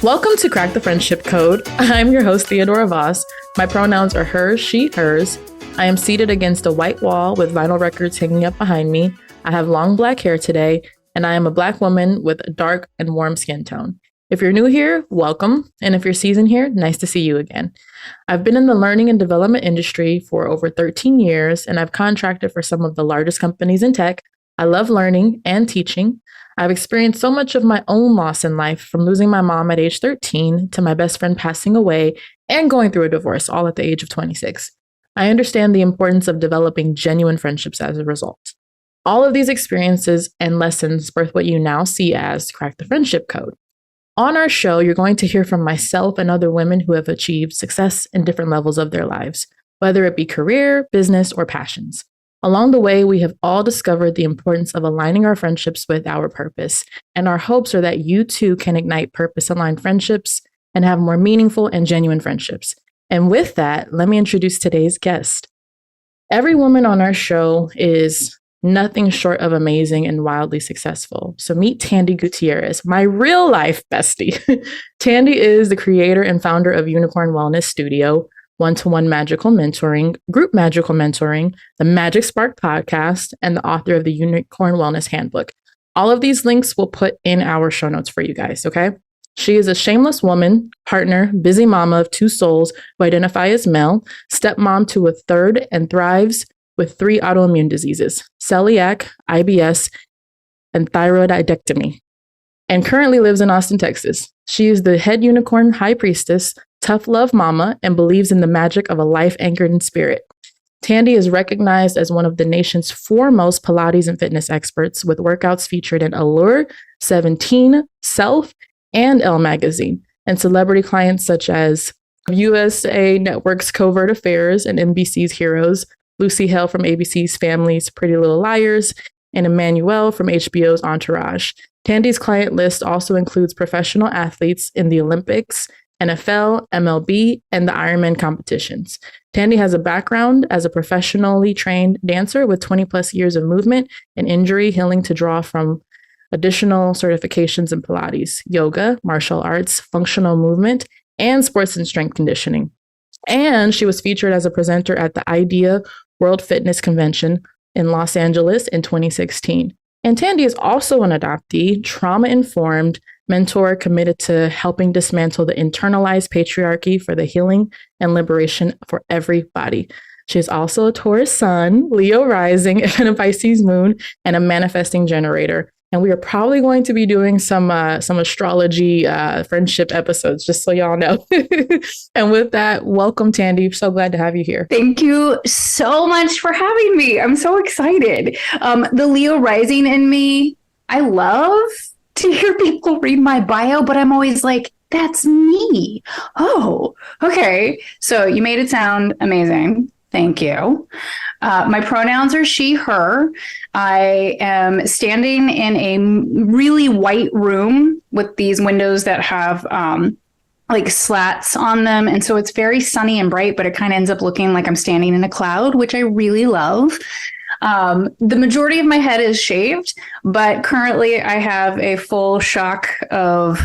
Welcome to Crack the Friendship Code. I'm your host, Theodora Voss. My pronouns are her, she, hers. I am seated against a white wall with vinyl records hanging up behind me. I have long black hair today, and I am a Black woman with a dark and warm skin tone. If you're new here, welcome. And if you're seasoned here, nice to see you again. I've been in the learning and development industry for over 13 years, and I've contracted for some of the largest companies in tech. I love learning and teaching. I've experienced so much of my own loss in life, from losing my mom at age 13 to my best friend passing away and going through a divorce, all at the age of 26. I understand the importance of developing genuine friendships as a result. All of these experiences and lessons birth what you now see as Crack the Friendship Code. On our show, you're going to hear from myself and other women who have achieved success in different levels of their lives, whether it be career, business, or passions. Along the way, we have all discovered the importance of aligning our friendships with our purpose, and our hopes are that you too can ignite purpose-aligned friendships and have more meaningful and genuine friendships. And with that, let me introduce today's guest. Every woman on our show is nothing short of amazing and wildly successful. So meet Tandy Gutierrez, my real life bestie. Tandy is the creator and founder of Unicorn Wellness Studio, one-to-one magical mentoring, group magical mentoring, the Magic Spark podcast, and the author of the Unicorn Wellness Handbook. All of these links we'll put in our show notes for you guys, okay? She is a shameless woman, partner, busy mama of two souls who identify as male, stepmom to a third, and thrives with 3 autoimmune diseases: celiac, IBS, and thyroidectomy, and currently lives in Austin, Texas. She is the head unicorn high priestess, tough love mama, and believes in the magic of a life anchored in spirit. Tandy is recognized as one of the nation's foremost Pilates and fitness experts, with workouts featured in Allure, 17, Self, and Elle Magazine, and celebrity clients such as USA Network's Covert Affairs and NBC's Heroes, Lucy Hale from ABC's Family's Pretty Little Liars, and Emmanuel from HBO's Entourage. Tandy's client list also includes professional athletes in the Olympics, NFL, MLB, and the Ironman competitions. Tandy has a background as a professionally trained dancer with 20 plus years of movement and injury healing to draw from additional certifications in Pilates, yoga, martial arts, functional movement, and sports and strength conditioning. And she was featured as a presenter at the IDEA World Fitness Convention in Los Angeles in 2016. And Tandy is also an adoptee, trauma-informed mentor committed to helping dismantle the internalized patriarchy for the healing and liberation for everybody. She is also a Taurus sun, Leo rising, and a Pisces moon, and a manifesting generator. And we are probably going to be doing some astrology friendship episodes, just so y'all know. And with that, welcome, Tandy. So glad to have you here. Thank you so much for having me. I'm so excited. The Leo rising in me, I love to hear people read my bio, but I'm always like, that's me. Oh, okay. So you made it sound amazing. Thank you. My pronouns are she, her. I am standing in a really white room with these windows that have like slats on them. And so it's very sunny and bright, but it kind of ends up looking like I'm standing in a cloud, which I really love. The majority of my head is shaved, but currently I have a full shock of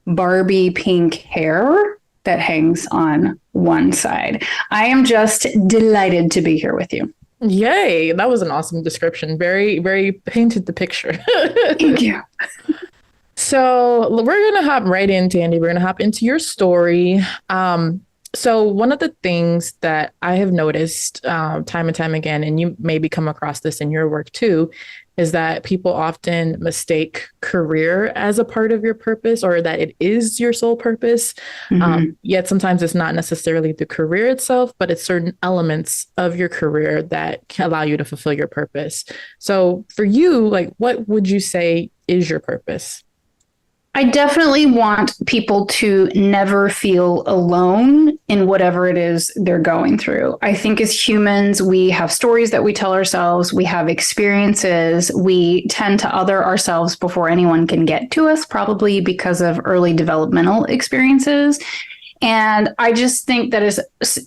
Barbie pink hair that hangs on one side. I am just delighted to be here with you. Yay. That was an awesome description. Very, very painted the picture. Thank you. So we're going to hop right in, Tandy. We're going to hop into your story. So one of the things that I have noticed time and time again, and you maybe come across this in your work too, is that people often mistake career as a part of your purpose, or that it is your sole purpose. Mm-hmm. Yet sometimes it's not necessarily the career itself, but it's certain elements of your career that can allow you to fulfill your purpose. So for you, like, what would you say is your purpose? I definitely want people to never feel alone in whatever it is they're going through. I think as humans, we have stories that we tell ourselves, we have experiences, we tend to other ourselves before anyone can get to us, probably because of early developmental experiences. And I just think that is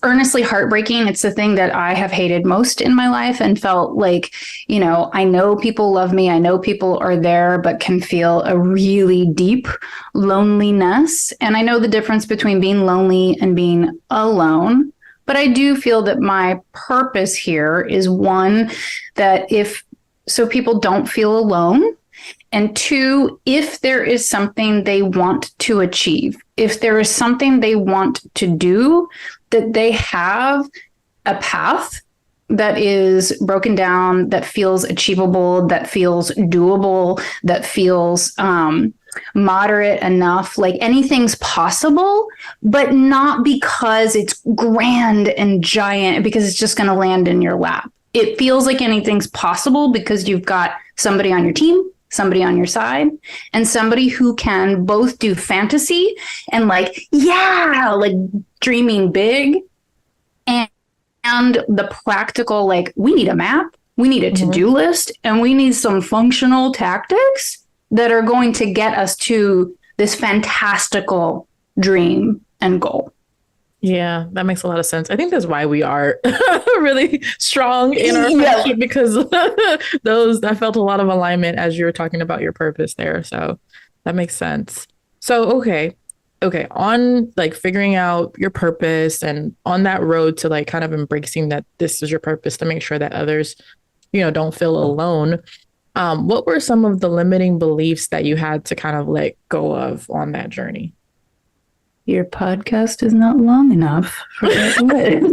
earnestly heartbreaking. It's the thing that I have hated most in my life and felt like, I know people love me. I know people are there, but can feel a really deep loneliness. And I know the difference between being lonely and being alone. But I do feel that my purpose here is one, that so people don't feel alone. And two, if there is something they want to achieve, if there is something they want to do, that they have a path that is broken down, that feels achievable, that feels doable, that feels moderate enough, like anything's possible, but not because it's grand and giant, because it's just going to land in your lap. It feels like anything's possible because you've got somebody on your team, somebody on your side, and somebody who can both do fantasy and like dreaming big, and the practical, like we need a map, we need a to-do list, and we need some functional tactics that are going to get us to this fantastical dream and goal. Yeah, that makes a lot of sense. I think that's why we are really strong in our friendship, because I felt a lot of alignment as you were talking about your purpose there. So that makes sense. So, okay. On like figuring out your purpose and on that road to like kind of embracing that this is your purpose, to make sure that others, don't feel alone. What were some of the limiting beliefs that you had to kind of let go of on that journey? Your podcast is not long enough for that.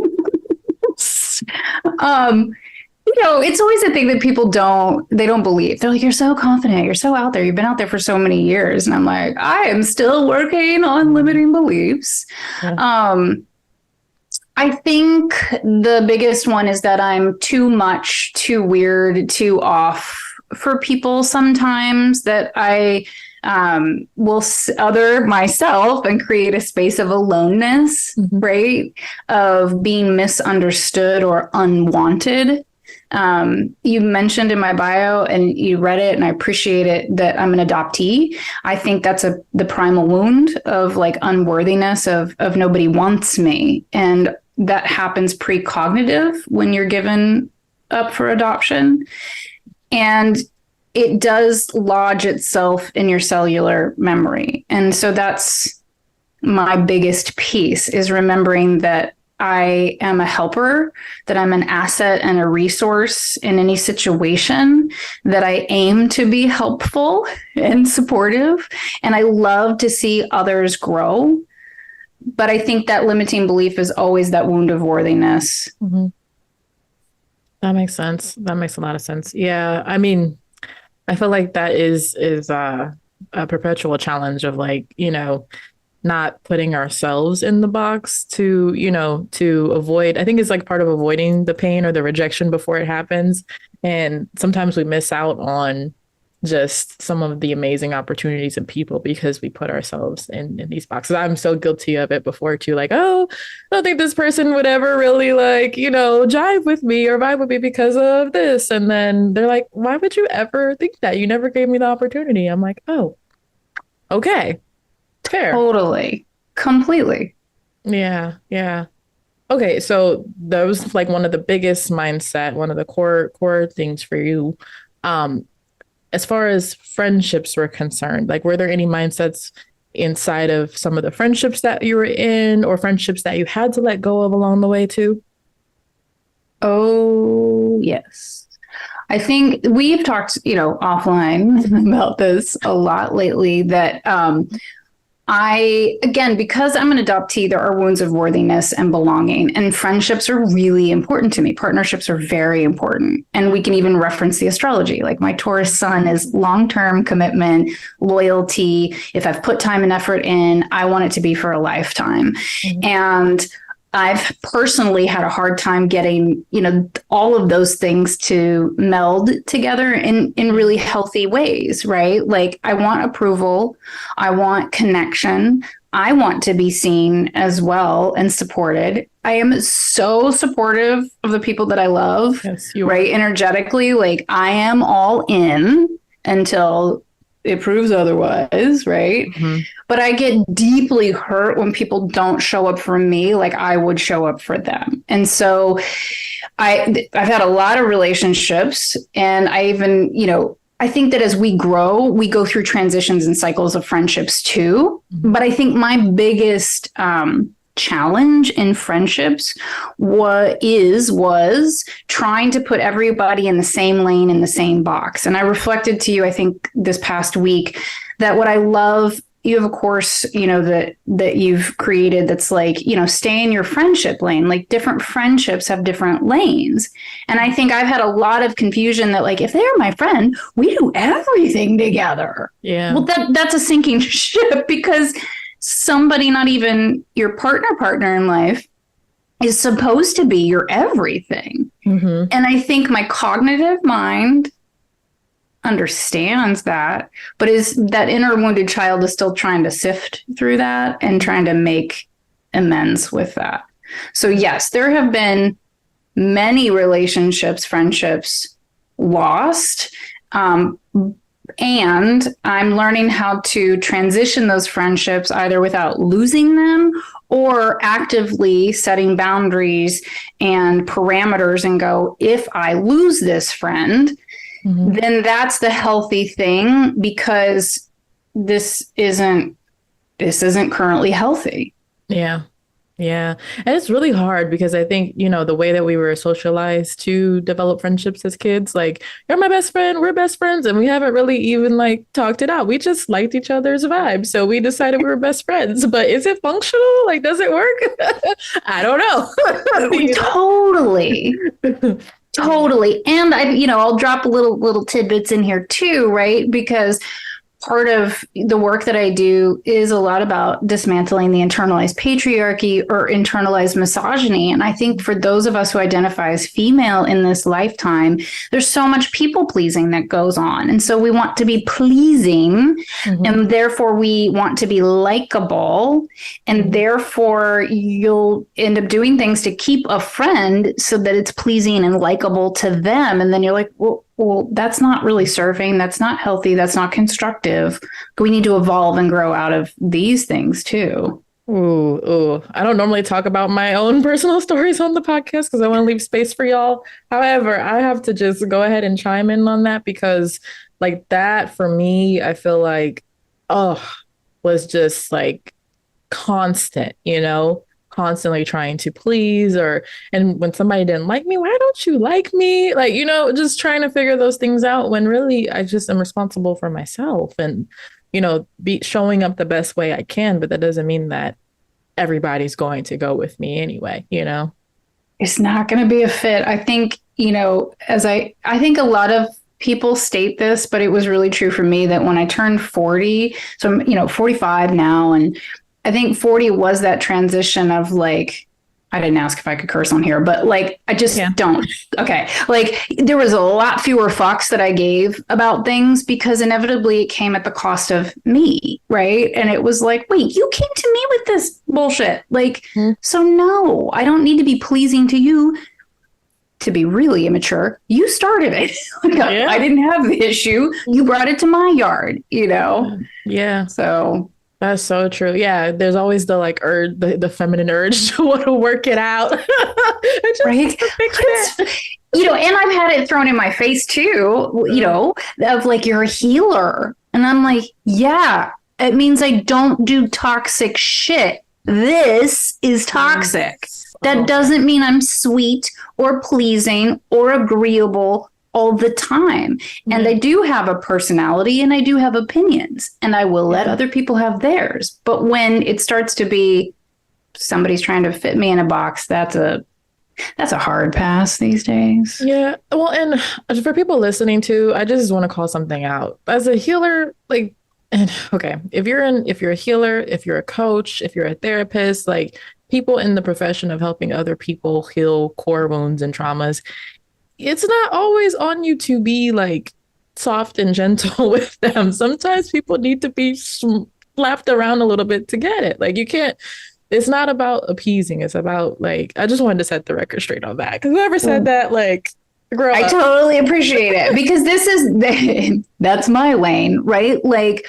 It's always a thing that people don't believe. They're like, you're so confident, you're so out there, you've been out there for so many years. And I'm like, I am still working on limiting beliefs. Yeah. I think the biggest one is that I'm too much, too weird, too off for people sometimes, that I will other myself and create a space of aloneness, right? Of being misunderstood or unwanted. You mentioned in my bio, and you read it, and I appreciate it, that I'm an adoptee. I think that's the primal wound of like unworthiness, of nobody wants me. And that happens precognitive when you're given up for adoption. And it does lodge itself in your cellular memory. And so that's my biggest piece, is remembering that I am a helper, that I'm an asset and a resource in any situation, that I aim to be helpful and supportive. And I love to see others grow. But I think that limiting belief is always that wound of worthiness. Mm-hmm. That makes sense. That makes a lot of sense. Yeah. I mean, I feel like that is a perpetual challenge of like, not putting ourselves in the box to avoid. I think it's like part of avoiding the pain or the rejection before it happens. And sometimes we miss out on just some of the amazing opportunities and people because we put ourselves in these boxes. I'm so guilty of it before too. Like, oh, I don't think this person would ever really like, jive with me or vibe with me because of this. And then they're like, why would you ever think that? You never gave me the opportunity. I'm like, oh, okay. Fair. Totally. Completely. Yeah. Yeah. Okay. So that was like one of the biggest mindset, one of the core things for you. As far as friendships were concerned, like, were there any mindsets inside of some of the friendships that you were in, or friendships that you had to let go of along the way too? Oh, yes. I think we've talked, offline about this a lot lately, that because I'm an adoptee, there are wounds of worthiness and belonging, and friendships are really important to me. Partnerships are very important. And we can even reference the astrology. Like, my Taurus sun is long-term commitment, loyalty. If I've put time and effort in, I want it to be for a lifetime. Mm-hmm. And I've personally had a hard time getting, all of those things to meld together in really healthy ways, right? Like, I want approval. I want connection. I want to be seen as well and supported. I am so supportive of the people that I love, yes, you are. Right? Energetically, like, I am all in until it proves otherwise, right? Mhm. But I get deeply hurt when people don't show up for me like I would show up for them. And so I've had a lot of relationships, and I even, I think that as we grow, we go through transitions and cycles of friendships too. Mhm. But I think my biggest challenge in friendships was trying to put everybody in the same lane, in the same box. And I reflected to you, I think, this past week, that what I love, you have a course, that you've created that's like, stay in your friendship lane. Like, different friendships have different lanes. And I think I've had a lot of confusion that, like, if they're my friend, we do everything together. Yeah. Well, that's a sinking ship, because somebody, not even your partner in life, is supposed to be your everything. Mm-hmm. And I think my cognitive mind understands that, but is that inner wounded child is still trying to sift through that and trying to make amends with that. So yes, there have been many relationships, friendships lost. And I'm learning how to transition those friendships either without losing them or actively setting boundaries and parameters and go, if I lose this friend, then that's the healthy thing, because this isn't currently healthy. Yeah. Yeah. And it's really hard because I think, the way that we were socialized to develop friendships as kids, like, you're my best friend, we're best friends. And we haven't really even like talked it out. We just liked each other's vibe. So we decided we were best friends. But is it functional? Like, does it work? I don't know. Totally. Totally. And I'll drop little tidbits in here too, right? Because part of the work that I do is a lot about dismantling the internalized patriarchy or internalized misogyny. And I think for those of us who identify as female in this lifetime, there's so much people pleasing that goes on. And so we want to be pleasing, and therefore we want to be likable. And therefore you'll end up doing things to keep a friend so that it's pleasing and likable to them. And then you're like, well, that's not really serving. That's not healthy. That's not constructive. We need to evolve and grow out of these things too. Ooh. I don't normally talk about my own personal stories on the podcast because I want to leave space for y'all. However, I have to just go ahead and chime in on that because, like, that for me, I feel like, was just like constant, constantly trying to please, and when somebody didn't like me, why don't you like me? Like, just trying to figure those things out when really I just am responsible for myself and, be showing up the best way I can. But that doesn't mean that everybody's going to go with me anyway, It's not going to be a fit. I think, I think a lot of people state this, but it was really true for me that when I turned 40, so I'm, 45 now, and I think 40 was that transition of like, I didn't ask if I could curse on here, but like, I just don't. Okay. Like, there was a lot fewer fucks that I gave about things because inevitably it came at the cost of me. Right. And it was like, wait, you came to me with this bullshit. Like, so no, I don't need to be pleasing to you. To be really immature, you started it. I didn't have the issue. You brought it to my yard, Yeah. So that's so true. Yeah, there's always the like urge, the feminine urge to want to work it out. Right? And I've had it thrown in my face too, of like, you're a healer. And I'm like, yeah, it means I don't do toxic shit. This is toxic. That doesn't mean I'm sweet or pleasing or agreeable all the time. And I do have a personality and I do have opinions, and I will let other people have theirs. But when it starts to be somebody's trying to fit me in a box, that's a hard pass these days. Yeah. Well, and for people listening too, I just want to call something out. As a healer, like, okay, if you're a healer, if you're a coach, if you're a therapist, like, people in the profession of helping other people heal core wounds and traumas, it's not always on you to be like soft and gentle with them. Sometimes people need to be slapped around a little bit to get it. Like, you can't, it's not about appeasing. It's about, like, I just wanted to set the record straight on that. Because whoever said that, like, Grow I up. totally appreciate it because that's my lane, right? Like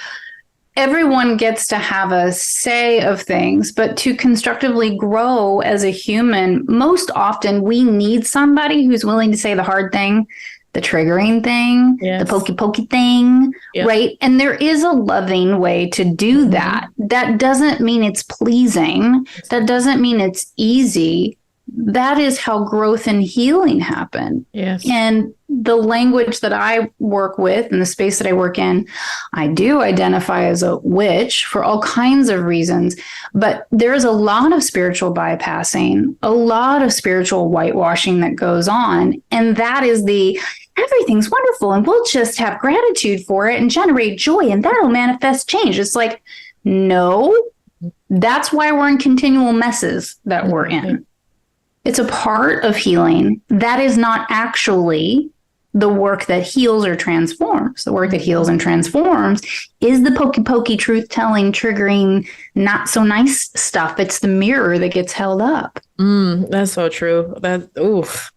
everyone gets to have a say of things, but to constructively grow as a human, most often we need somebody who's willing to say the hard thing, the triggering thing, the pokey thing, right? And there is a loving way to do that. That doesn't mean it's pleasing. That doesn't mean it's easy. That is how growth and healing happen. Yes. And the language that I work with and the space that I work in, I do identify as a witch for all kinds of reasons. But there's a lot of spiritual bypassing, a lot of spiritual whitewashing that goes on. And that is everything's wonderful and we'll just have gratitude for it and generate joy and that'll manifest change. It's like, no, that's why we're in continual messes that we're in. It's a part of healing. That is not actually the work that heals or transforms. The work that heals and transforms is the pokey, truth-telling, triggering, not so nice stuff. It's the mirror that gets held up. That's so true.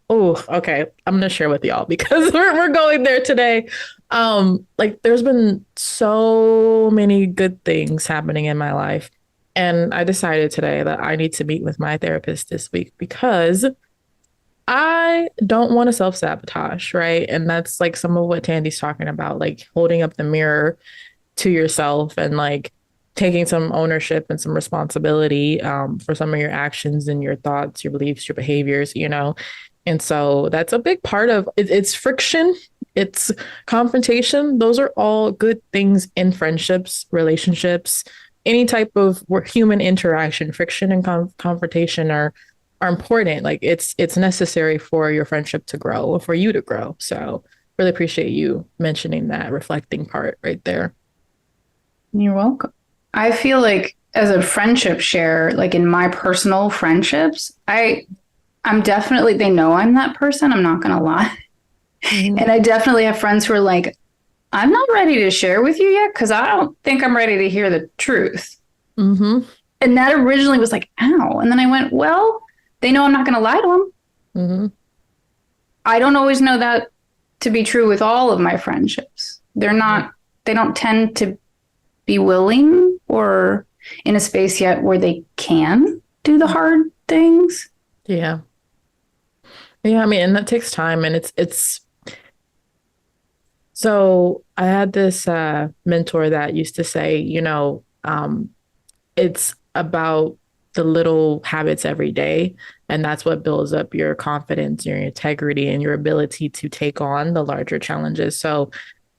Okay. I'm going to share with y'all because we're going there today. Like there's been so many good things happening in my life. And I decided today that I need to meet with my therapist this week because I don't want to self-sabotage, right? And that's like some of what Tandy's talking about, like holding up the mirror to yourself and like taking some ownership and some responsibility for some of your actions and your thoughts, your beliefs, your behaviors, you know? And so that's a big part of it. It's friction. It's confrontation. Those are all good things in friendships, relationships, any type of human interaction. Friction and confrontation are important. Like it's necessary for your friendship to grow or for you to grow. So really appreciate you mentioning that reflecting part right there. You're welcome. I feel like as a friendship share, like in my personal friendships, I'm definitely, they know I'm that person. I'm not going to lie. And I definitely have friends who are like, I'm not ready to share with you yet because I don't think I'm ready to hear the truth. And that originally was like, ow. And then I went, well, they know I'm not going to lie to them. I don't always know that to be true with all of my friendships. They don't tend to be willing or in a space yet where they can do the hard things. Yeah. I mean, and that takes time and it's so I had this mentor that used to say, you know, it's about the little habits every day. And that's what builds up your confidence, your integrity, and your ability to take on the larger challenges. So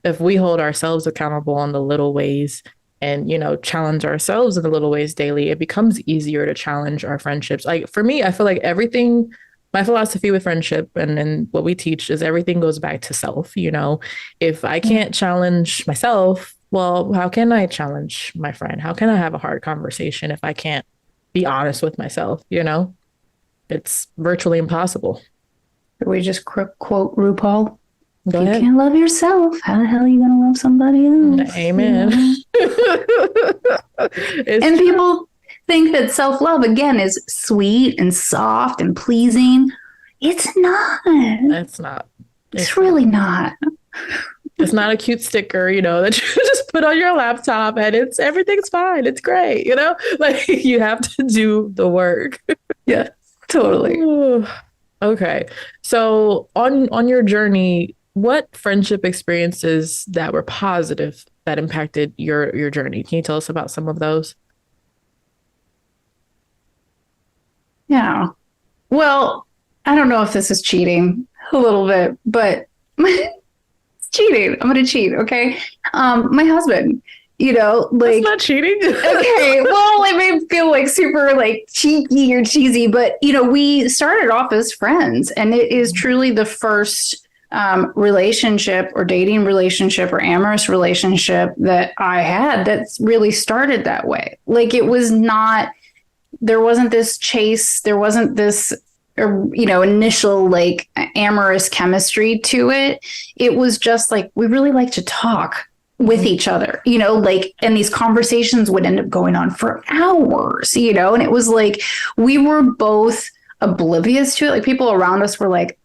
if we hold ourselves accountable on the little ways and, you know, challenge ourselves in the little ways daily, it becomes easier to challenge our friendships. Like for me, I feel like everything, my philosophy with friendship and what we teach is everything goes back to self. You know, if I can't challenge myself, well, how can I challenge my friend? How can I have a hard conversation if I can't be honest with myself? You know, it's virtually impossible. Did we just quote RuPaul? Go if ahead. You can't love yourself, how the hell are you going to love somebody else? Amen. You know? And people think that self-love, again, is sweet and soft and pleasing. It's not. It's not. It's really not. It's not a cute sticker, you know, that you just put on your laptop and everything's fine. It's great, you know? Like you have to do the work. Yeah, totally. Okay. So on your journey, what friendship experiences that were positive that impacted your journey? Can you tell us about some of those? Yeah. Well, I don't know if this is cheating a little bit, but it's cheating. I'm going to cheat. Okay. My husband, you know, like. That's not cheating. Okay. Well, it may feel like super like cheeky or cheesy, but, you know, we started off as friends and it is truly the first relationship or dating relationship or amorous relationship that I had that's really started that way. Like it was not, there wasn't this chase, there wasn't this, you know, initial like amorous chemistry to it. It was just like, we really like to talk with each other, you know, like, and these conversations would end up going on for hours, you know, and it was like, we were both oblivious to it. Like people around us were like,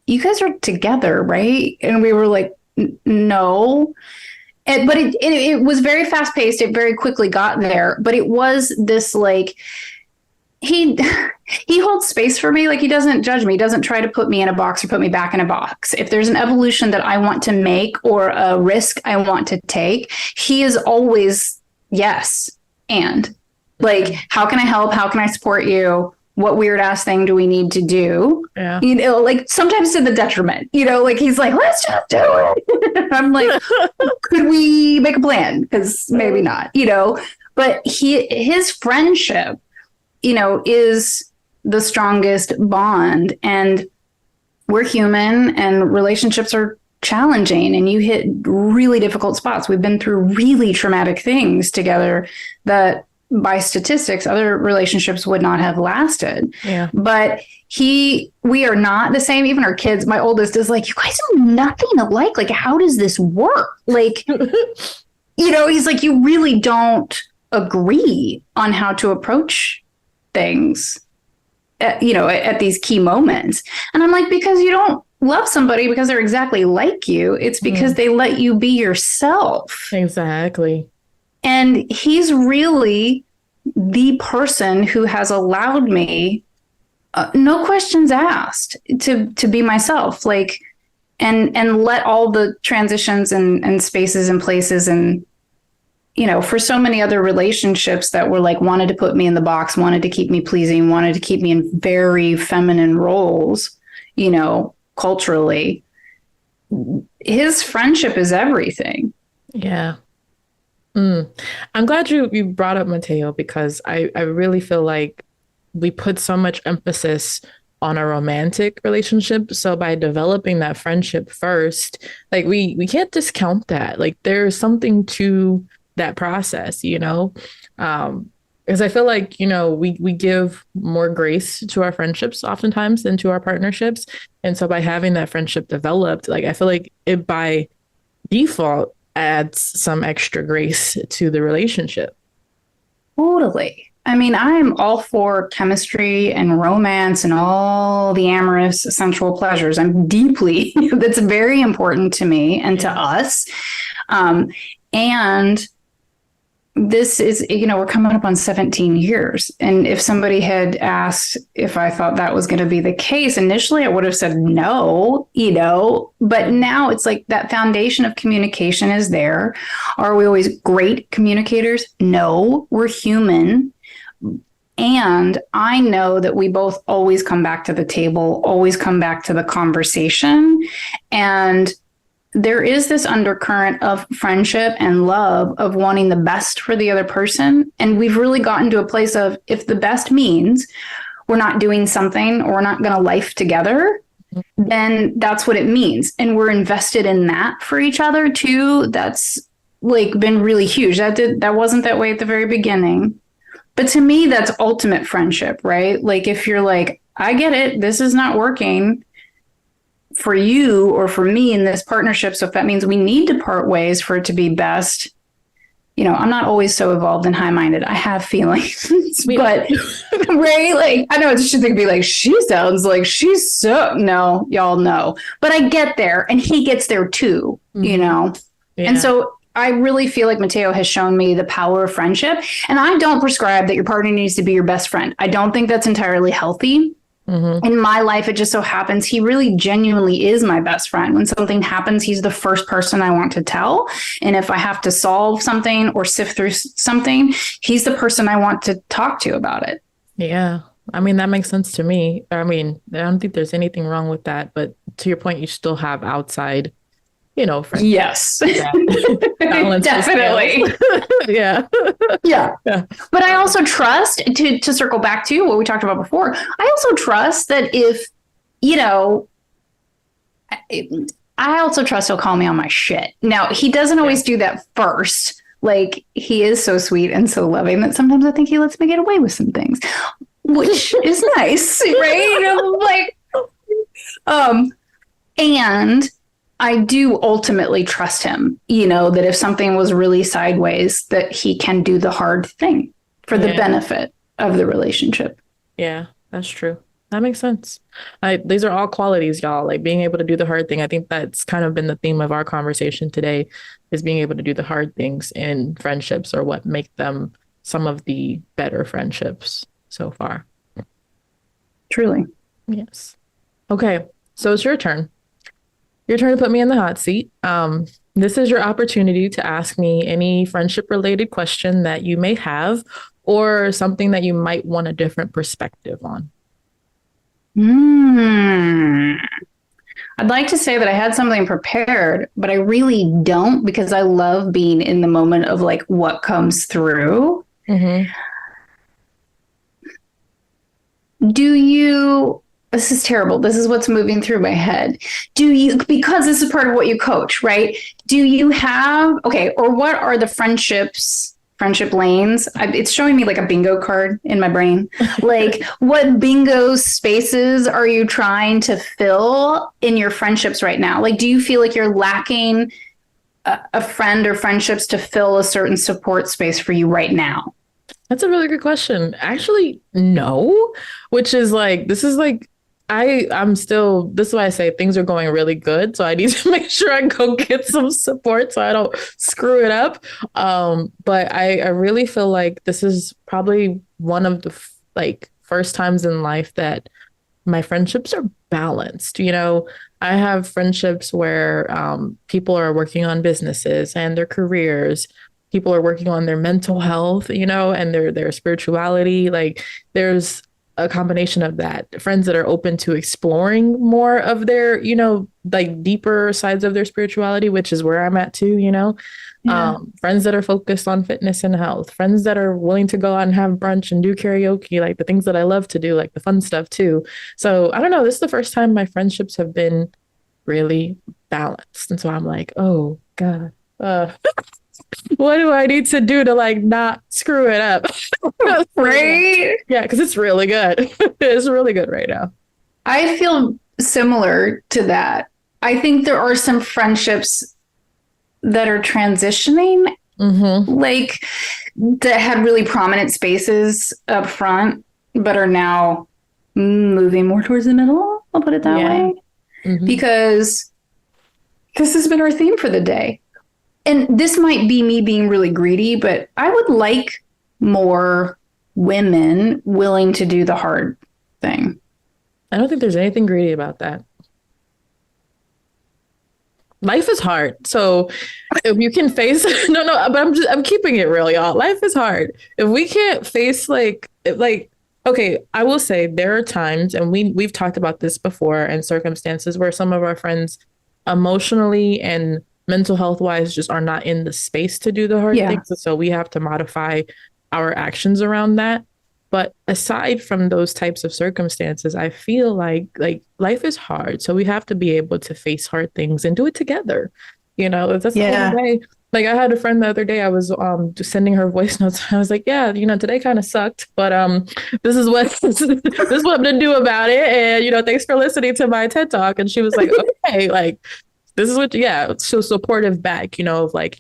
you guys are together, right? And we were like, no. But it was very fast paced. It very quickly got there. But it was this like, he holds space for me. Like, he doesn't judge me. He doesn't try to put me in a box or put me back in a box. If there's an evolution that I want to make or a risk I want to take, he is always yes. And like, how can I help? How can I support you? What weird ass thing do we need to do? Yeah. You know, like sometimes to the detriment, you know, like he's like, let's just do it. I'm like, could we make a plan? Because maybe not, you know, but his friendship, you know, is the strongest bond, and we're human and relationships are challenging, and you hit really difficult spots. We've been through really traumatic things together that by statistics, other relationships would not have lasted. Yeah. But we are not the same. Even our kids, my oldest is like, you guys are nothing alike. Like, how does this work? Like, you know, he's like, you really don't agree on how to approach things, you know, at these key moments. And I'm like, because you don't love somebody because they're exactly like you. It's because they let you be yourself. Exactly. And he's really the person who has allowed me, no questions asked, to be myself, like, and let all the transitions and spaces and places. And, you know, for so many other relationships that were like, wanted to put me in the box, wanted to keep me pleasing, wanted to keep me in very feminine roles, you know, culturally, his friendship is everything. Yeah. I'm glad you brought up Mateo, because I really feel like we put so much emphasis on a romantic relationship. So by developing that friendship first, like we can't discount that. Like, there's something to that process, you know? Because I feel like, you know, we give more grace to our friendships oftentimes than to our partnerships. And so by having that friendship developed, like, I feel like it by default adds some extra grace to the relationship. Totally. I mean, I'm all for chemistry and romance and all the amorous sensual pleasures. I'm deeply, that's very important to me and to us. And this is, you know, we're coming up on 17 years. And if somebody had asked if I thought that was going to be the case, initially I would have said no, you know, but now it's like that foundation of communication is there. Are we always great communicators? No, we're human. And I know that we both always come back to the table, always come back to the conversation. And there is this undercurrent of friendship and love of wanting the best for the other person. And we've really gotten to a place of, if the best means we're not doing something or we're not going to life together, then that's what it means. And we're invested in that for each other too. That's like been really huge. That wasn't that way at the very beginning. But to me, that's ultimate friendship, right? Like, if you're like, I get it, this is not working for you or for me in this partnership. So if that means we need to part ways for it to be best, you know, I'm not always so evolved and high-minded. I have feelings, but right? Like, I know it's just to be like, she sounds like she's so, no, y'all know, but I get there and he gets there too, you know? Yeah. And so I really feel like Mateo has shown me the power of friendship. And I don't prescribe that your partner needs to be your best friend. I don't think that's entirely healthy. In my life, it just so happens he really genuinely is my best friend. When something happens, he's the first person I want to tell. And if I have to solve something or sift through something, he's the person I want to talk to about it. Yeah. I mean, that makes sense to me. I mean, I don't think there's anything wrong with that. But to your point, you still have outside, you know, friends. Yes. Definitely. Yeah. Yeah. But I also trust, to circle back to what we talked about before, I also trust that if, you know, I also trust he'll call me on my shit. Now, he doesn't always do that first. Like, he is so sweet and so loving that sometimes I think he lets me get away with some things, which is nice, right? And I do ultimately trust him, you know, that if something was really sideways, that he can do the hard thing for the benefit of the relationship. Yeah, that's true. That makes sense. These are all qualities, y'all. Like being able to do the hard thing. I think that's kind of been the theme of our conversation today, is being able to do the hard things in friendships, or what make them some of the better friendships so far. Truly. Yes. Okay. So it's your turn. Your turn to put me in the hot seat. This is your opportunity to ask me any friendship related question that you may have, or something that you might want a different perspective on. I'd like to say that I had something prepared, but I really don't, because I love being in the moment of like what comes through. Mm-hmm. This is terrible. This is what's moving through my head. Because this is part of what you coach, right? Or what are the friendship lanes? It's showing me like a bingo card in my brain. Like, what bingo spaces are you trying to fill in your friendships right now? Like, do you feel like you're lacking a friend or friendships to fill a certain support space for you right now? That's a really good question. Actually, no, which is like, this is like, this is why I say things are going really good. So I need to make sure I go get some support so I don't screw it up. But I really feel like this is probably one of the like first times in life that my friendships are balanced. I have friendships where people are working on businesses and their careers. People are working on their mental health, and their spirituality. Like there's a combination of that. Friends that are open to exploring more of their, like deeper sides of their spirituality, which is where I'm at too, Yeah. Friends that are focused on fitness and health, friends that are willing to go out and have brunch and do karaoke, like the things that I love to do, like the fun stuff too. So I don't know, this is the first time my friendships have been really balanced. And so I'm like, oh God, what do I need to do to like not screw it up? Right? Yeah, because it's really good. It's really good right now. I feel similar to that. I think there are some friendships that are transitioning, like that had really prominent spaces up front, but are now moving more towards the middle. I'll put it that way. Because this has been our theme for the day. And this might be me being really greedy, but I would like more women willing to do the hard thing. I don't think there's anything greedy about that. Life is hard. So if you can face no, but I'm keeping it real, y'all. Life is hard. If we can't face okay, I will say there are times, and we've talked about this before, and circumstances where some of our friends emotionally and mental health wise just are not in the space to do the hard things. So we have to modify our actions around that. But aside from those types of circumstances, I feel like life is hard. So we have to be able to face hard things and do it together. That's the only way. Like I had a friend the other day, I was just sending her voice notes. I was like, yeah, today kind of sucked, but this is what this is what I'm gonna do about it. And thanks for listening to my TED Talk. And she was like, okay, like this is what, so supportive back, of like,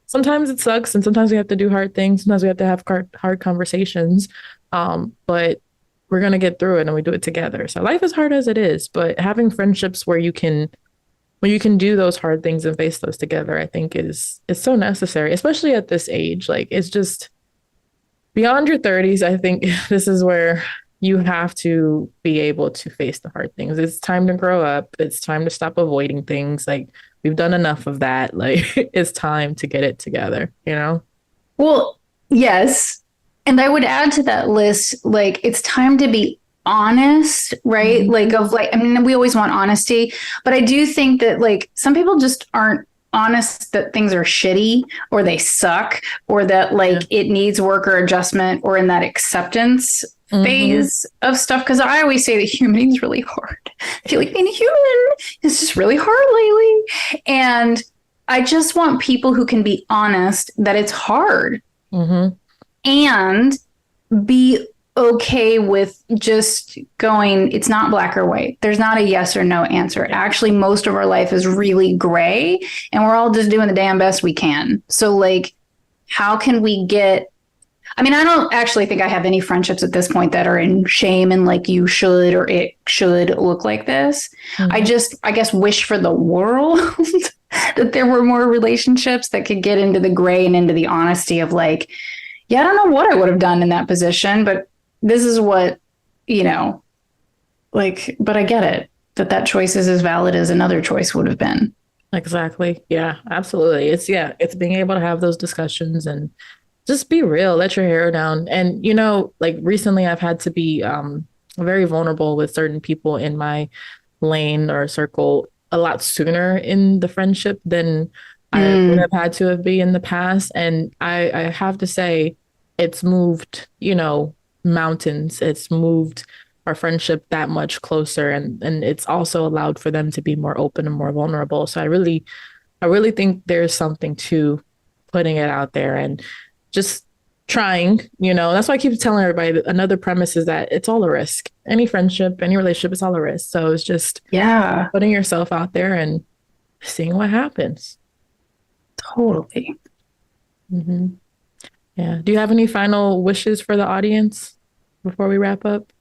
sometimes it sucks and sometimes we have to do hard things. Sometimes we have to have hard conversations. But we're going to get through it and we do it together. So life is hard as it is, but having friendships where you can do those hard things and face those together, I think is so necessary, especially at this age. Like it's just beyond your 30s. I think this is where you have to be able to face the hard things. It's time to grow up. It's time to stop avoiding things. Like we've done enough of that. Like it's time to get it together, Well, yes. And I would add to that list, like it's time to be honest, right? We always want honesty, but I do think that like some people just aren't honest that things are shitty or they suck or that like it needs work or adjustment or in that acceptance phase of stuff. Because I always say that humaning is really hard. I feel like being a human is just really hard lately. And I just want people who can be honest that it's hard and be okay with just going, it's not black or white. There's not a yes or no answer. Actually, most of our life is really gray and we're all just doing the damn best we can. So like, how can we get, I mean, I don't actually think I have any friendships at this point that are in shame and like you should or it should look like this. I guess, wish for the world that there were more relationships that could get into the gray and into the honesty of like, yeah, I don't know what I would have done in that position, but this is what, like, but I get it that choice is as valid as another choice would have been. Exactly. Yeah, absolutely. It's being able to have those discussions and just be real, let your hair down. And, like recently I've had to be very vulnerable with certain people in my lane or circle a lot sooner in the friendship than I would have had to have been in the past. And I have to say, it's moved, mountains. It's moved our friendship that much closer. And it's also allowed for them to be more open and more vulnerable. So I really think there's something to putting it out there and just trying, that's why I keep telling everybody that another premise is that it's all a risk. Any friendship, any relationship, it's all a risk. So it's just putting yourself out there and seeing what happens. Totally. Mm-hmm. Yeah. Do you have any final wishes for the audience before we wrap up?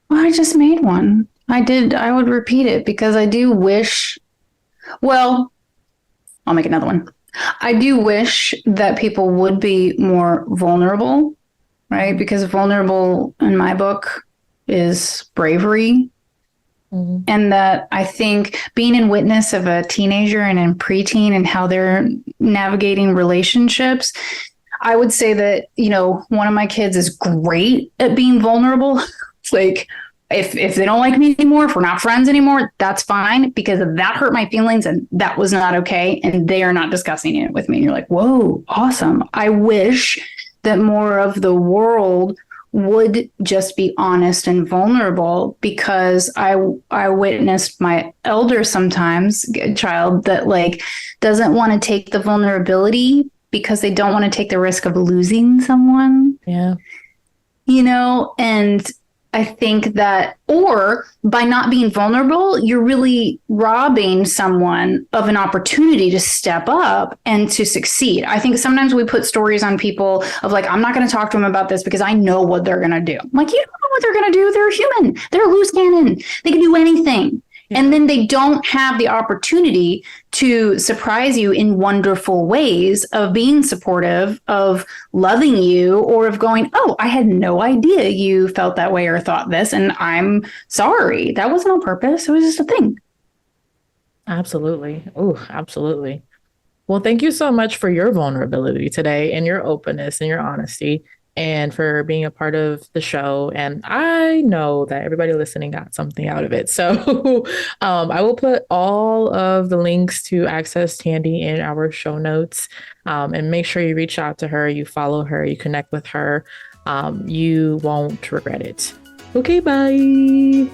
Well, I just made one. I did. I would repeat it because I do wish, well, I'll make another one. I do wish that people would be more vulnerable, right? Because vulnerable in my book is bravery. Mm-hmm. And that I think being in witness of a teenager and in preteen and how they're navigating relationships, I would say that, one of my kids is great at being vulnerable. It's like, if they don't like me anymore, if we're not friends anymore, that's fine because that hurt my feelings and that was not okay. And they are not discussing it with me. And you're like, whoa, awesome. I wish that more of the world would just be honest and vulnerable because I witnessed my elder sometimes, child that like doesn't want to take the vulnerability because they don't want to take the risk of losing someone. Yeah. And I think that, or by not being vulnerable, you're really robbing someone of an opportunity to step up and to succeed. I think sometimes we put stories on people of like, I'm not going to talk to them about this because I know what they're going to do. I'm like, you don't know what they're going to do. They're human. They're a loose cannon. They can do anything. Yeah. And then they don't have the opportunity to surprise you in wonderful ways of being supportive, of loving you, or of going, oh, I had no idea you felt that way or thought this. And I'm sorry. That wasn't on purpose. It was just a thing. Absolutely. Oh, absolutely. Well, thank you so much for your vulnerability today and your openness and your honesty and for being a part of the show. And I know that everybody listening got something out of it. So I will put all of the links to access Tandy in our show notes, and make sure you reach out to her, you follow her, you connect with her. You won't regret it. Okay, bye.